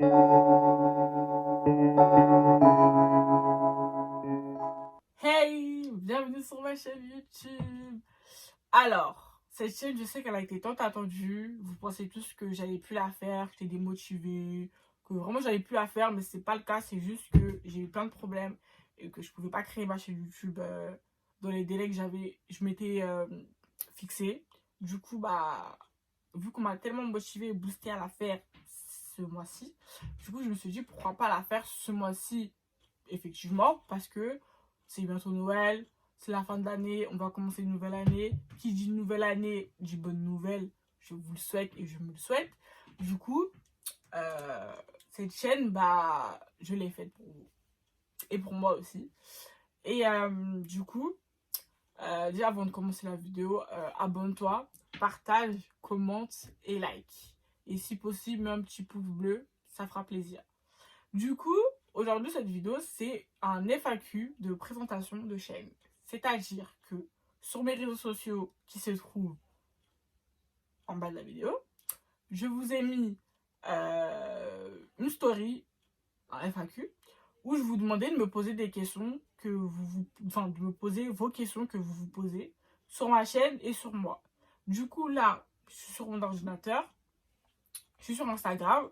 Hey, bienvenue sur ma chaîne YouTube. Alors, cette chaîne, je sais qu'elle a été tant attendue. Vous pensez tous que j'allais plus la faire, que j'étais démotivée, que vraiment j'allais plus la faire, mais c'est pas le cas. C'est juste que j'ai eu plein de problèmes et que je pouvais pas créer ma chaîne YouTube dans les délais que je m'étais fixé. Du coup, vu qu'on m'a tellement motivée et boostée à la faire ce mois-ci, du coup, je me suis dit pourquoi pas la faire ce mois-ci, effectivement, parce que c'est bientôt Noël, c'est la fin de l'année, on va commencer une nouvelle année. Qui dit nouvelle année dit bonne nouvelle. Je vous le souhaite et je me le souhaite. Du coup, euh, cette chaîne, je l'ai faite pour vous et pour moi aussi. Et du coup, déjà avant de commencer la vidéo, abonne-toi, partage, commente et like. Et si possible, mets un petit pouce bleu, ça fera plaisir. Du coup, aujourd'hui, cette vidéo, c'est un FAQ de présentation de chaîne. C'est-à-dire que sur mes réseaux sociaux qui se trouvent en bas de la vidéo, je vous ai mis une story, un FAQ, où je vous demandais de me poser des questions enfin, de me poser vos questions que vous vous posez sur ma chaîne et sur moi. Du coup, là, je suis sur mon ordinateur, je suis sur Instagram,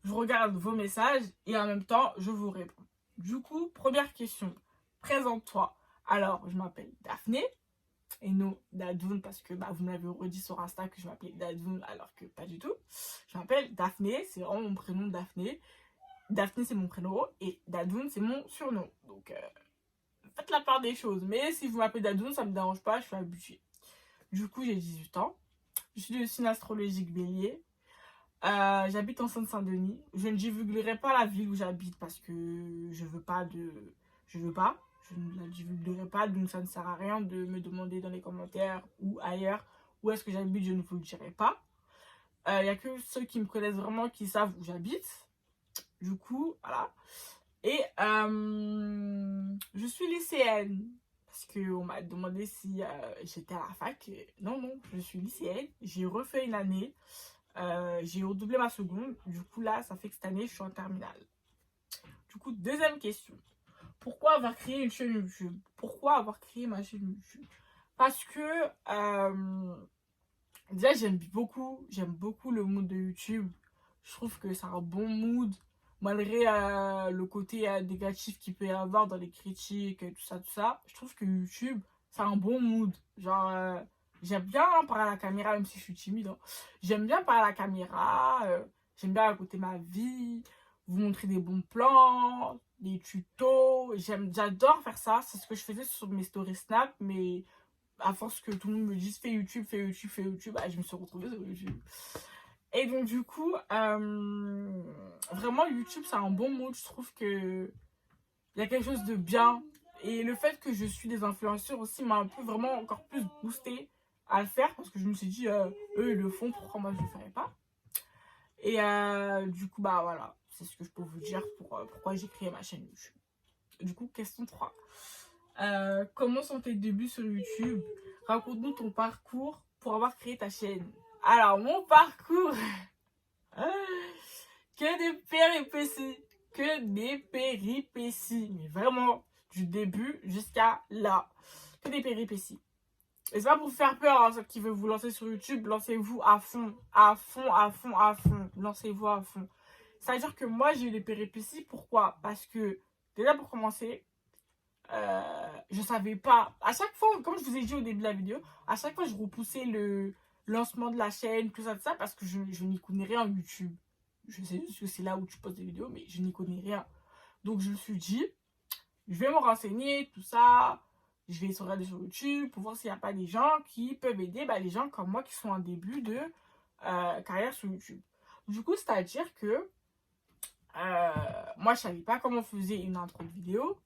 je regarde vos messages et en même temps, je vous réponds. Du coup, première question, présente-toi. Alors, je m'appelle Daphné et non Dadoun parce que vous m'avez redit sur Insta que je m'appelais Dadoun alors que pas du tout. Je m'appelle Daphné, c'est vraiment mon prénom Daphné. Daphné, c'est mon prénom et Dadoun, c'est mon surnom. Donc, faites la part des choses. Mais si vous m'appelez Dadoun, ça me dérange pas, je suis habituée. Du coup, j'ai 18 ans. Je suis de signe astrologique bélier. J'habite en Seine-Saint-Denis. Je ne divulguerai pas la ville où j'habite parce que je veux pas de... Je veux pas. Je ne la divulguerai pas, donc ça ne sert à rien de me demander dans les commentaires ou ailleurs où est-ce que j'habite, je ne vous le dirai pas. Il n'y a que ceux qui me connaissent vraiment qui savent où j'habite. Du coup, voilà. Et je suis lycéenne. Parce qu'on m'a demandé si j'étais à la fac. Non, non, je suis lycéenne. J'ai refait une année. J'ai redoublé ma seconde. Du coup, là, ça fait que cette année, je suis en terminale. Du coup, deuxième question. Pourquoi avoir créé une chaîne YouTube? Pourquoi avoir créé ma chaîne YouTube? Parce que, déjà, j'aime beaucoup le mood de YouTube. Je trouve que c'est un bon mood. Malgré le côté négatif qu'il peut y avoir dans les critiques, tout ça, tout ça. Je trouve que YouTube, c'est un bon mood. Genre, j'aime bien parler à la caméra, même si je suis timide, hein. J'aime bien parler à la caméra. J'aime bien raconter ma vie, vous montrer des bons plans, des tutos. J'adore faire ça. C'est ce que je faisais sur mes stories Snap, mais à force que tout le monde me dise fais YouTube, fais YouTube, fais YouTube, je me suis retrouvée sur YouTube. Et donc du coup, vraiment YouTube c'est un bon mot, je trouve que il y a quelque chose de bien. Et le fait que je suis des influenceurs aussi m'a un peu vraiment encore plus boosté à le faire parce que je me suis dit, eux ils le font, pourquoi moi je le ferais pas? Et du coup, voilà, c'est ce que je peux vous dire pour pourquoi j'ai créé ma chaîne YouTube. Du coup, question 3. Comment sont tes débuts sur YouTube? Raconte-nous ton parcours pour avoir créé ta chaîne. Alors, mon parcours, que des péripéties, que des péripéties, mais vraiment, du début jusqu'à là, que des péripéties. Et c'est pas pour vous faire peur, hein, ceux qui veulent vous lancer sur YouTube, lancez-vous à fond, à fond, à fond, à fond, lancez-vous à fond. C'est-à-dire que moi, j'ai eu des péripéties, pourquoi? Parce que, déjà pour commencer, je savais pas. À chaque fois, comme je vous ai dit au début de la vidéo, à chaque fois, je repoussais le lancement de la chaîne, tout ça, parce que je n'y connais rien en YouTube. Je sais juste que c'est là où tu postes des vidéos, mais je n'y connais rien. Donc, je me suis dit, je vais me renseigner, tout ça. Je vais regarder sur YouTube pour voir s'il n'y a pas des gens qui peuvent aider les gens comme moi qui sont en début de carrière sur YouTube. Du coup, c'est-à-dire que moi, je savais pas comment on faisait une intro de vidéo.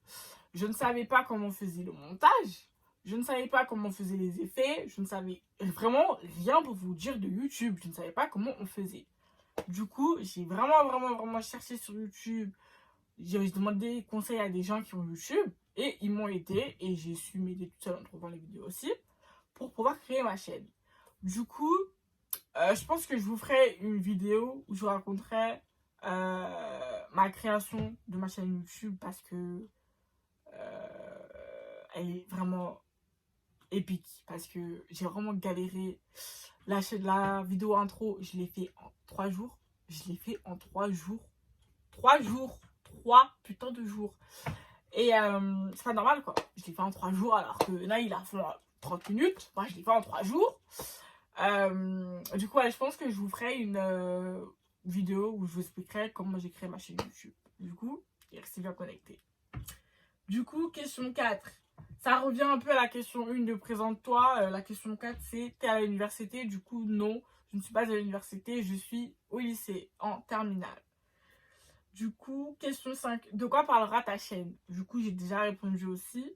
Je ne savais pas comment on faisait le montage. Je ne savais pas comment on faisait les effets. Je ne savais vraiment rien pour vous dire de YouTube. Je ne savais pas comment on faisait. Du coup, j'ai vraiment cherché sur YouTube. J'ai demandé conseil à des gens qui ont YouTube. Et ils m'ont aidé. Et j'ai su m'aider toute seule en trouvant les vidéos aussi. Pour pouvoir créer ma chaîne. Du coup, je pense que je vous ferai une vidéo où je vous raconterai ma création de ma chaîne YouTube parce que elle est vraiment épique. Parce que j'ai vraiment galéré. La vidéo intro, je l'ai fait en 3 jours. Je l'ai fait en 3 jours. 3 jours. 3 putains de jours. Et c'est pas normal quoi. Je l'ai fait en 3 jours alors que là il a fait 30 minutes. Moi je l'ai fait en 3 jours. Du coup, ouais, je pense que je vous ferai une vidéo où je vous expliquerai comment j'ai créé ma chaîne YouTube. Du coup, restez bien connectés. Du coup, question 4. Ça revient un peu à la question 1 de présente-toi. La question 4, c'est t'es à l'université. Du coup, non, je ne suis pas à l'université. Je suis au lycée, en terminale. Du coup, question 5. De quoi parlera ta chaîne? Du coup, j'ai déjà répondu aussi.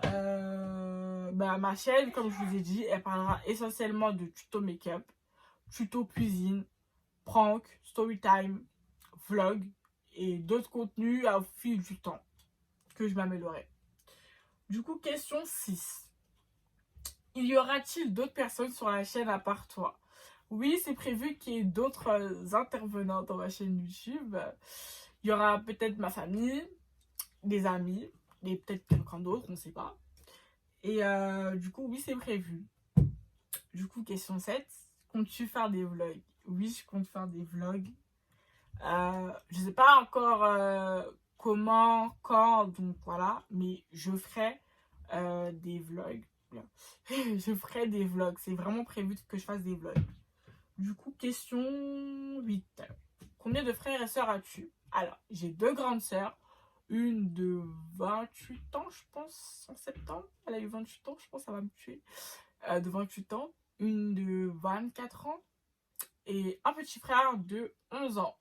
Ma chaîne, comme je vous ai dit, elle parlera essentiellement de tuto make-up, tuto cuisine, prank, story time, vlog et d'autres contenus au fil du temps que je m'améliorerai. Du coup, question 6. Il y aura-t-il d'autres personnes sur la chaîne à part toi? Oui, c'est prévu qu'il y ait d'autres intervenants dans ma chaîne YouTube. Il y aura peut-être ma famille, des amis, et peut-être quelqu'un d'autre, on ne sait pas. Et du coup, oui, c'est prévu. Du coup, question 7. Comptes-tu faire des vlogs? Oui, je compte faire des vlogs. Je ne sais pas encore comment, quand, donc voilà. Mais je ferai des vlogs. Je ferai des vlogs. C'est vraiment prévu que je fasse des vlogs. Du coup, question 8. Combien de frères et sœurs as-tu? Alors, j'ai 2 grandes sœurs. Une de 28 ans, je pense, en septembre. Elle a eu 28 ans, je pense, ça va me tuer. De 28 ans. Une de 24 ans. Et un petit frère de 11 ans.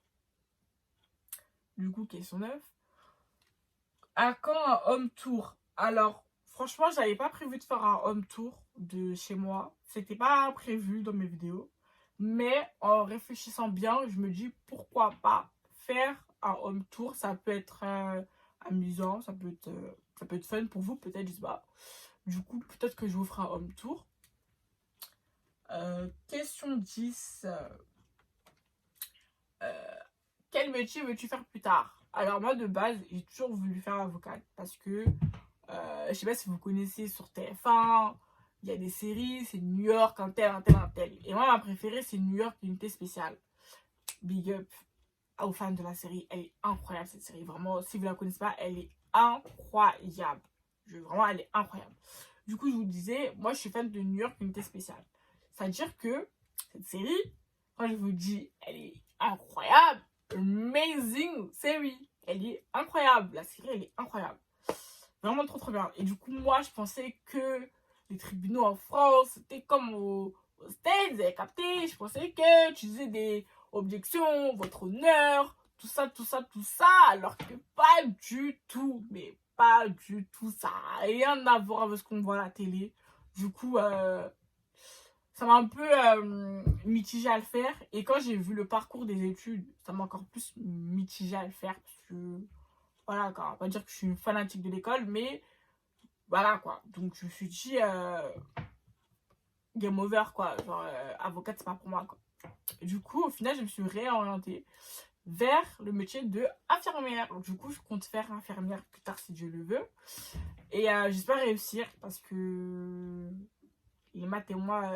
Du coup, question 9. À quand un home tour? Alors, franchement, j'avais pas prévu de faire un home tour de chez moi. C'était pas prévu dans mes vidéos. Mais en réfléchissant bien, je me dis pourquoi pas faire un home tour. Ça peut être amusant, ça peut être fun pour vous, peut-être, je sais pas. Du coup, peut-être que je vous ferai un home tour. Question 10. Quel métier veux-tu faire plus tard? Alors moi, de base, j'ai toujours voulu faire avocate parce que, je sais pas si vous connaissez sur TF1, il y a des séries, c'est New York, un tel, un tel, un tel. Et moi, ma préférée, c'est New York, unité spéciale. Big up aux fans de la série. Elle est incroyable, cette série. Vraiment, si vous la connaissez pas, elle est incroyable. Vraiment, elle est incroyable. Du coup, je vous disais, moi, je suis fan de New York, unité spéciale. C'est-à-dire que cette série, quand je vous dis, elle est incroyable, amazing série. Elle est incroyable. La série, elle est incroyable. Vraiment trop, trop bien. Et du coup, moi, je pensais que les tribunaux en France, c'était comme aux States, vous avez capté. Je pensais que tu disais des objections, votre honneur, tout ça, tout ça, tout ça. Alors que pas du tout. Mais pas du tout. Ça n'a rien à voir avec ce qu'on voit à la télé. Du coup, ça m'a un peu mitigé à le faire. Et quand j'ai vu le parcours des études, ça m'a encore plus mitigé à le faire. Parce que, voilà, quoi. On va pas dire que je suis une fanatique de l'école, mais voilà, quoi. Donc, je me suis dit, game over, quoi. Genre, avocate, c'est pas pour moi, quoi. Du coup, au final, je me suis réorientée vers le métier de infirmière. Donc, du coup, je compte faire infirmière plus tard si Dieu le veut. Et j'espère réussir parce que les maths et moi,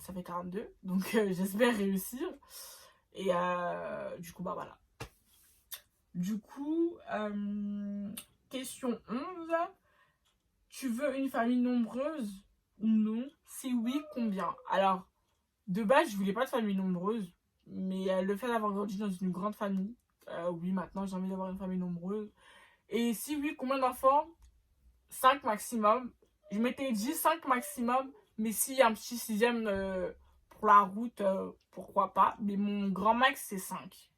ça fait 42. Donc, j'espère réussir. Et du coup, bah voilà. Du coup, question 11. Tu veux une famille nombreuse ou non? Si oui, combien? Alors, de base, je voulais pas de famille nombreuse. Mais le fait d'avoir grandi dans une grande famille, oui, maintenant, j'ai envie d'avoir une famille nombreuse. Et si oui, combien d'enfants? 5 maximum. Je m'étais dit 5 maximum. Mais s'il y a un petit sixième pour la route, pourquoi pas. Mais mon grand max, c'est 5.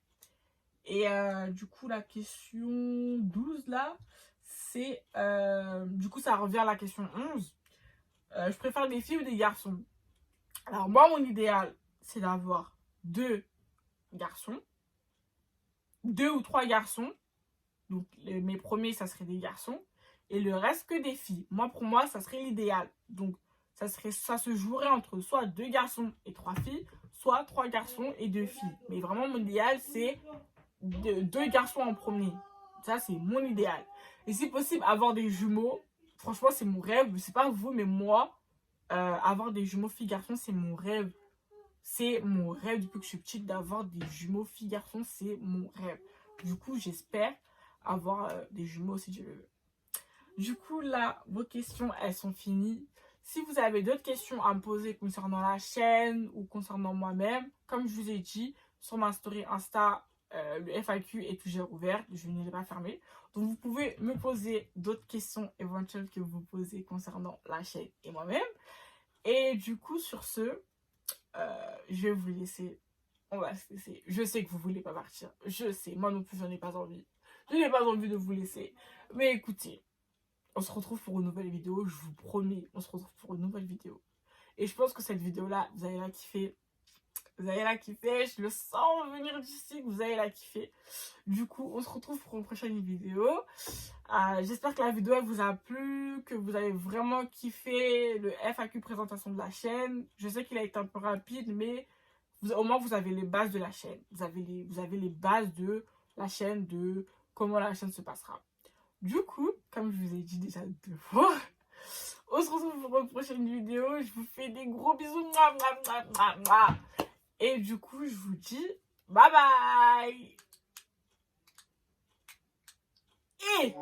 Et du coup, la question 12, là, c'est... du coup, ça revient à la question 11. Je préfère des filles ou des garçons? Alors, moi, mon idéal, c'est d'avoir 2 garçons. 2 ou 3 garçons. Donc, mes premiers, ça serait des garçons. Et le reste, que des filles. Moi, pour moi, ça serait l'idéal. Donc, ça se jouerait entre soit 2 garçons et 3 filles, soit 3 garçons et 2 filles. Mais vraiment, mon idéal, c'est deux garçons en premier. Ça, c'est mon idéal. Et si possible, avoir des jumeaux. Franchement, c'est mon rêve. Je sais pas vous, mais moi, avoir des jumeaux filles-garçons, c'est mon rêve. C'est mon rêve depuis que je suis petite d'avoir des jumeaux filles-garçons. C'est mon rêve. Du coup, j'espère avoir des jumeaux si Dieu le veut. Du coup, là, vos questions, elles sont finies. Si vous avez d'autres questions à me poser concernant la chaîne ou concernant moi-même, comme je vous ai dit, sur ma story Insta, le FAQ est toujours ouvert, je ne l'ai pas fermé. Donc, vous pouvez me poser d'autres questions éventuelles que vous posez concernant la chaîne et moi-même. Et du coup, sur ce, je vais vous laisser. On va se laisser. Je sais que vous ne voulez pas partir. Je sais, moi non plus, j'en ai pas envie. Je n'ai pas envie de vous laisser. Mais écoutez, on se retrouve pour une nouvelle vidéo, je vous promets, on se retrouve pour une nouvelle vidéo. Et je pense que cette vidéo-là, vous allez la kiffer. Vous allez la kiffer, je le sens venir d'ici, vous allez la kiffer. Du coup, on se retrouve pour une prochaine vidéo. J'espère que la vidéo elle vous a plu, que vous avez vraiment kiffé le FAQ présentation de la chaîne. Je sais qu'il a été un peu rapide, mais au moins vous avez les bases de la chaîne. Vous avez les bases de la chaîne, de comment la chaîne se passera. Du coup, comme je vous ai dit déjà 2 fois, on se retrouve pour une prochaine vidéo. Je vous fais des gros bisous. Mouah, mouah, mouah, mouah, mouah. Et du coup, je vous dis bye bye. Et